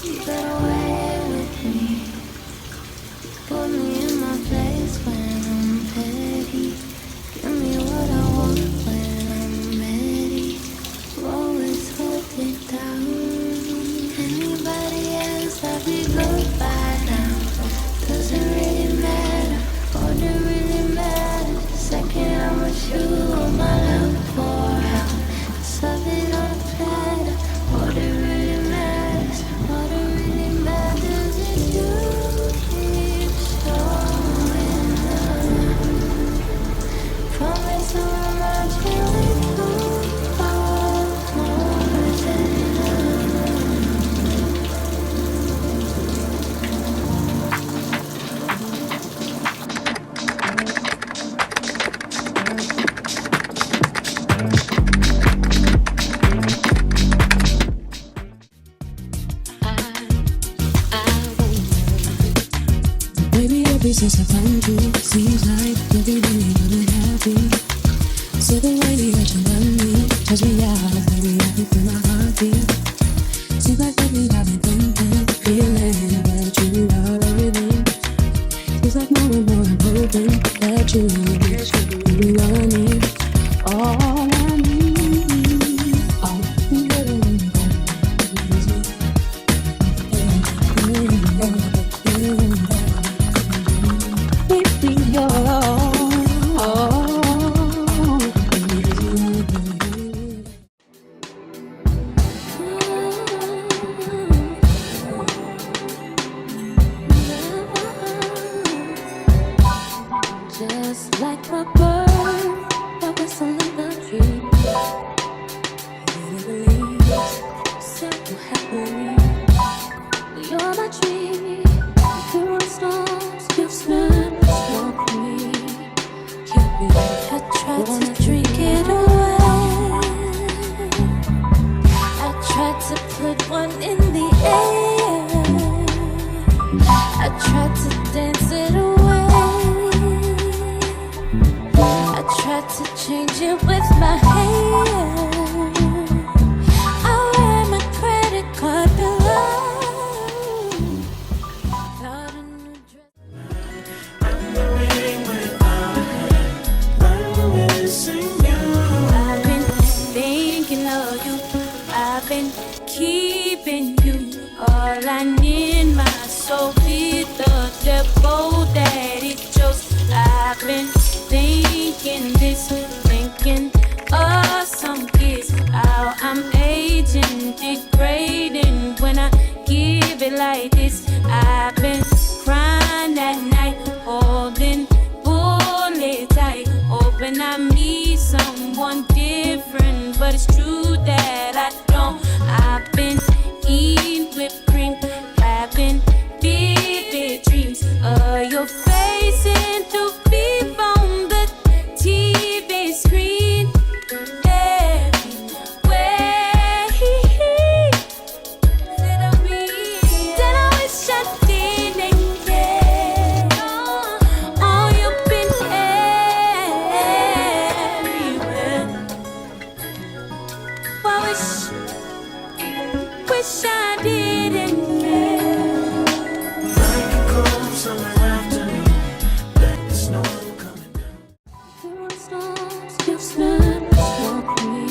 Get away with me. Put me in my place when I'm petty. Give me what I want when I'm ready. Always hold it down. Anybody else I'd be good by now. Doesn't really matter. All that really matters. The second I'm with you, all my love pour out. Serve it on a platter. All that really matters. All that really matters is you keep showing up. Promise I'll remind you if you are more than Baby, ever since I found you, seems like every day you're happy. So the way that you love me, touch me out, baby, I can feel my heartbeat. Seems like lately I've been thinking, feeling that you are everything. Seems like more and more I'm hoping that you really all I need, all I need. All you really got is me. Baby, you're just like a bird that whistles in the tree. Little leaves so happily. You're my tree. Through storms, you've spent with me. Keep me. I tried to drink it away. I tried to put one in the air. I tried to dance it away. I tried to change it with my hair. I wear my credit card below. Without a new dress. I'm the ring without a hand. I'm missing you. I've been thinking of you. I've been keeping you. All I need, my soul, be the devil that it chose. I've been thinking this, thinking of some kids. How I'm aging, degrading when I give it like this. I've been crying at night, holding bullet tight, hoping I meet someone different, but it's true that I don't. I've been eating whipped cream, having vivid dreams of your face into beef on the TV screen. Everywhere that I read, that I wish I didn't get. Oh, you've been everywhere. I wish I didn't care. Like a cold summer afternoon, like the snow coming down. Through storms, you've spent with me.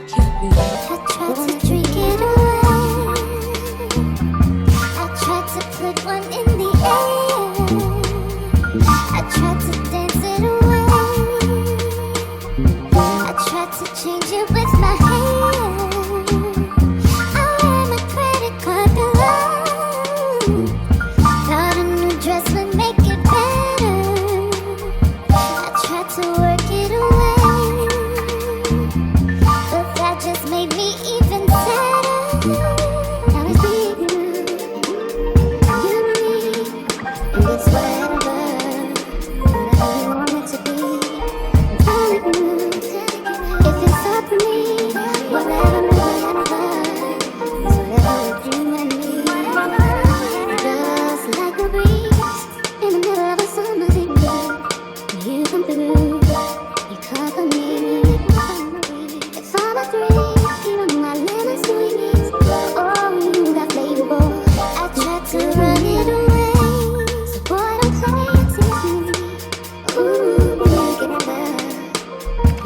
Keep me. I tried to drink it away. I tried to put one in the air. I tried to dance it away. I tried to change it with my hair. I wear my credit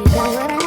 got what I